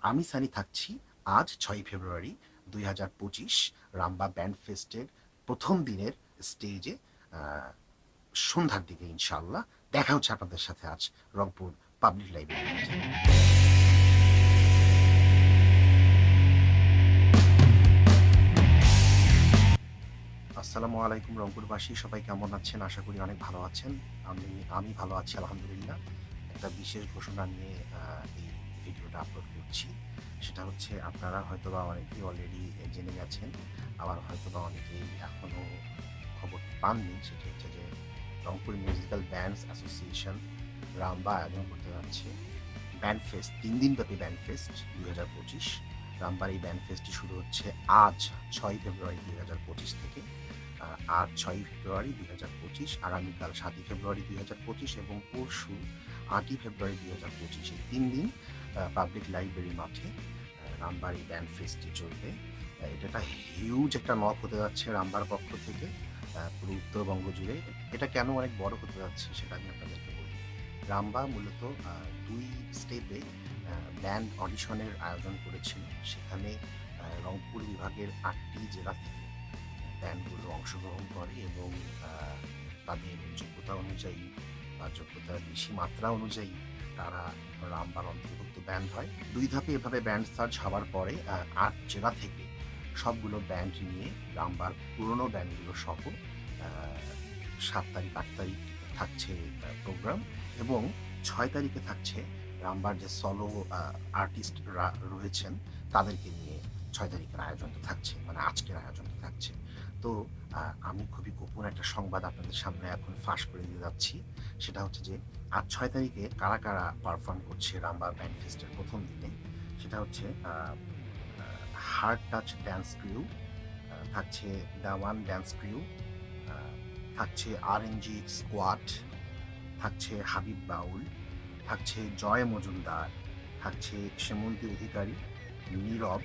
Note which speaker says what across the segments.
Speaker 1: আমি সানি থাকছি আজ ৬ই ফেব্রুয়ারি ২০২৫ রামবা ব্যান্ড ফেস্টের প্রথম দিনের স্টেজে সন্ধ্যার দিকে ইনশাআল্লাহ দেখা হচ্ছে আপনাদের সাথে আজ রংপুর পাবলিক লাইব্রেরি মাঠে। আসসালামু আলাইকুম রংপুরবাসী, সবাই কেমন আছেন? আশা করি অনেক ভালো আছেন। আমি আমি ভালো আছি আলহামদুলিল্লাহ। একটা বিশেষ ঘোষণা নিয়ে এই ভিডিওটা আপলোড করছি। সেটা হচ্ছে আপনারা হয়তোবা অনেকেই অলরেডি জেনে গেছেন, আবার হয়তোবা অনেকেই এখনো খবর পাননি। সেটা হচ্ছে যে রংপুর মিউজিক্যাল ব্যান্ডস অ্যাসোসিয়েশন রামবা আয়োজন করতে যাচ্ছে ব্যান্ড ফেস্ট, ৩ দিনব্যাপী ব্যান্ড ফেস্ট ২০২৫। রামবার এই ব্যান্ড ফেস্টটি শুরু হচ্ছে আজ ৬ই ফেব্রুয়ারি ২০২৫ থেকে। আজ ৬ই ফেব্রুয়ারি ২০২৫, আগামীকাল ৭ই ফেব্রুয়ারি ২০২৫ এবং পরশু ৮ই ফেব্রুয়ারি ২০২৫, এই ৩ দিন পাবলিক লাইব্রেরি মাঠে রামবার এই ব্যান্ড ফেস্টটি চলবে। এটা একটা হিউজ একটা নক হতে যাচ্ছে রামবার পক্ষ থেকে পুরো উত্তরবঙ্গ জুড়ে। এটা কেন অনেক বড় হতে যাচ্ছে সেটা আমি আপনাদেরকে বলি। রামবা মূলত ২ স্টেপে ব্যান্ড অডিশনের আয়োজন করেছিল। সেখানে রংপুর বিভাগের ৮টি জেলা থেকে ব্যান্ডগুলো অংশগ্রহণ করে এবং তাদের যোগ্যতা অনুযায়ী বা যোগ্যতার বেশি মাত্রা অনুযায়ী তারা রামবার অন্তর্ভুক্ত ব্যান্ড হয়। ২ ধাপে এভাবে ব্যান্ড সার্চ হওয়ার পরে ৮ জেলা থেকে সবগুলো ব্যান্ড নিয়ে রামবার পুরনো ব্যান্ডগুলো সহ ৭ তারিখ ৮ তারিখ থাকছে প্রোগ্রাম, এবং ৬ তারিখে থাকছে রামবার যে সলো আর্টিস্টরা রয়েছেন তাদেরকে নিয়ে ৬ তারিখের আয়োজনটা থাকছে, মানে আজকের আয়োজনটা থাকছে। তো আমি খুবই গোপন একটা সংবাদ আপনাদের সামনে এখন ফাঁস করে দিয়ে যাচ্ছি। সেটা হচ্ছে যে আজ ৬ তারিখে কারা কারা পারফর্ম করছে রামবার ব্যান্ড ফেস্টের প্রথম দিনে। সেটা হচ্ছে হার্ট টাচ ড্যান্স ক্রিউ, থাকছে দাওয়ান ড্যান্স ক্রিউ, থাকছে আরএনজি স্কোয়াড, থাকছে হাবিব বাউল, থাকছে জয় মজুমদার, থাকছে সেমন্তী অধিকারী, নীরব,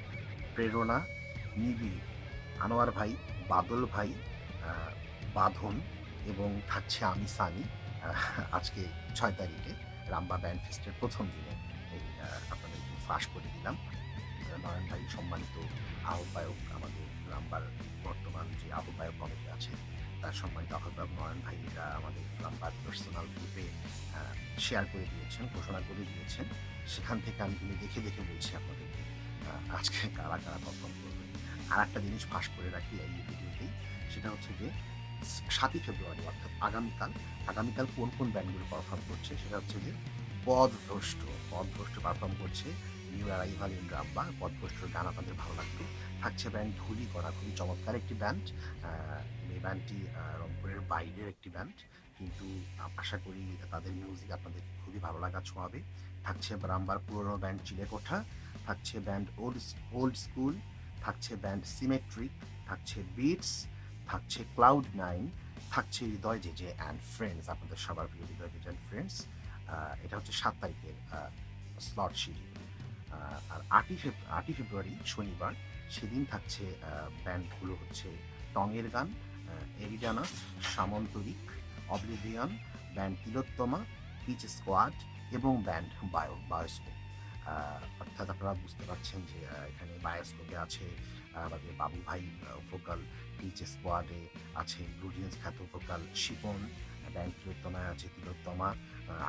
Speaker 1: প্রেরণা, নিবিড়, আনোয়ার ভাই, বাদল ভাই, বাঁধন, এবং থাকছে আমি সানি। আজকে ৬ তারিখে রামবা ব্যান্ড ফেস্টের প্রথম দিনে এই আপনাদেরকে ফাঁস করে দিলাম। নয়ন ভাই সম্মানিত আহ্বায়ক, আমাদের রামবার বর্তমান যে আহ্বায়ক কমিটি আছে তার সম্মানিত আহ্বায়ক নয়ন ভাই এটা আমাদের রামবার পার্সোনাল গ্রুপে শেয়ার করে দিয়েছেন, ঘোষণা করে দিয়েছেন। সেখান থেকে আমি কিন্তু দেখে দেখে বলছি আপনাদেরকে আজকে কারা কারা পারফর্ম করবে। আর একটা জিনিস ফাঁস করে রাখি এই ভিডিওতেই, সেটা হচ্ছে যে ৭ই ফেব্রুয়ারি অর্থাৎ আগামীকাল আগামীকাল কোন কোন ব্যান্ডগুলো পারফর্ম করছে সেটা হচ্ছে যে পথভ্রষ্ট পথভ্রষ্ট পারফর্ম করছে নিউ অ্যারাইভাল ইন রামবা। পথভ্রষ্টর গান আপনাদের ভালো লাগবে। থাকছে ব্যান্ড ধুলি করা, খুবই চমৎকার একটি ব্যান্ড। এই ব্যান্ডটি রংপুরের বাইরের একটি ব্যান্ড, কিন্তু আশা করি তাদের মিউজিক আপনাদের খুবই ভালো লাগা ছোঁয়াবে। থাকছে রামবার পুরনো ব্যান্ড চিলেকোঠা, থাকছে ব্যান্ড ওল্ড স্কুল, থাকছে ব্যান্ড সিমেট্রিক, থাকছে বিটস, থাকছে ক্লাউড নাইন, থাকছে হৃদয় জেজে অ্যান্ড ফ্রেন্ডস, আপনাদের সবার প্রিয় হৃদয় জেজে অ্যান্ড ফ্রেন্ডস। এটা হচ্ছে ৭ তারিখের স্লট শিডিউল। আর ৮ই ফেব্রুয়ারি শনিবার, সেদিন থাকছে ব্যান্ডগুলো হচ্ছে টঙের গান, এরিডানাস, সামন্তরিক, অবলিভিয়ন, ব্যান্ড তিলোত্তমা, পিচ স্কোয়াড এবং ব্যান্ড বায়োস্কোপ। অর্থাৎ আপনারা বুঝতে পারছেন যে এখানে বায়োস্কোপে আছে আমাদের বাবু ভাই ভোকাল, পিচ স্কোয়াডে আছে ব্লুডিয়েন্স খ্যাত ভোকাল শিপন, ব্যান্ড তিলোত্তমায় আছে তিলোত্তমা,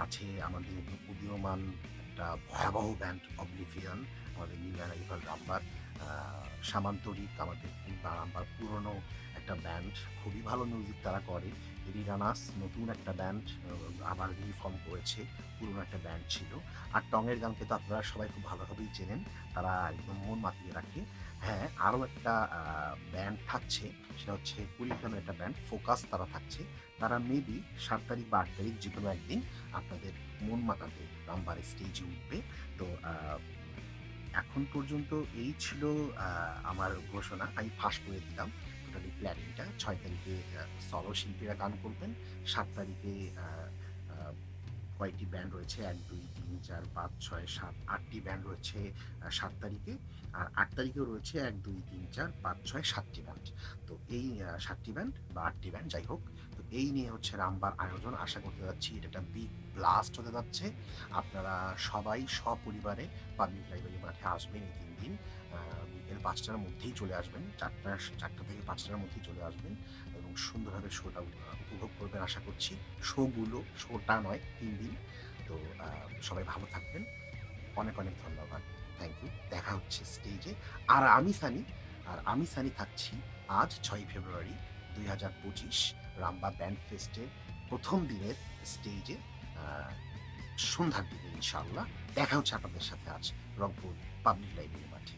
Speaker 1: আছে আমাদের উদীয়মান একটা ভয়াবহ ব্যান্ড অবলিভিয়ন, আমাদের নিউ অ্যারাইভাল রামবার, সামান্তরিক আমাদের রামবার পুরনো একটা ব্যান্ড, খুবই ভালো মিউজিক তারা করে। রিরানাস নতুন একটা ব্যান্ড, আবার রিফর্ম করেছে, পুরনো একটা ব্যান্ড ছিল। আর টঙের গানকে তো আপনারা সবাই খুব ভালোভাবেই চেনেন, তারা একদম মন মাতিয়ে রাখে। হ্যাঁ, আরও একটা ব্যান্ড থাকছে, সেটা হচ্ছে কুড়িগ্রামের একটা ব্যান্ড ফোকাস, তারা থাকছে। তারা মেবি ৭ তারিখ বা ৮ তারিখ যে কোনো একদিন আপনাদের মন মাতাতে রামবারের স্টেজে উঠবে। তো এখন পর্যন্ত এই ছিল আমার ঘোষণা, আমি ফাঁস করে দিলাম টোটালি প্ল্যানিংটা। ৬ তারিখে সলো শিল্পীরা গান করবেন, ৭ তারিখে কয়েকটি ব্যান্ড রয়েছে, ১ ২ ৩ ৪ ৫ ৬ ৭ ৮টি ব্যান্ড রয়েছে ৭ তারিখে। আর ৮ তারিখেও রয়েছে ১ ২ ৩ ৪ ৫ ৬ ৭টি ব্যান্ড। তো এই ৭টি ব্যান্ড বা ৮টি ব্যান্ড যাই হোক, তো এই নিয়ে হচ্ছে রামবার আয়োজন। আশা করতে যাচ্ছি এটা একটা বিগ ব্লাস্ট হতে যাচ্ছে। আপনারা সবাই সপরিবারে পাবলিক লাইব্রেরি মাঠে আসবেন এই ৩ দিন। বিকেল ৫ টার মধ্যেই চলে আসবেন। ৪টা থেকে ৫ টার মধ্যেই চলে আসবেন এবং সুন্দরভাবে শোটা উপভোগ করবেন আশা করছি। শোটা নয় ৩ দিন। তো সবাই ভালো থাকবেন। অনেক, অনেক ধন্যবাদ। Thank you. দেখা হচ্ছে স্টেজে। আর আমি সানি আমি সানি থাকছি আজ ৬ই ফেব্রুয়ারি ২০২৫ রামবা ব্যান্ড ফেস্টের ১ম দিনের স্টেজে আ সন্ধ্যার দিকে ইনশাআল্লাহ। দেখা হচ্ছে আপনাদের সাথে আজ রংপুর পাবলিক লাইব্রেরি মাঠে।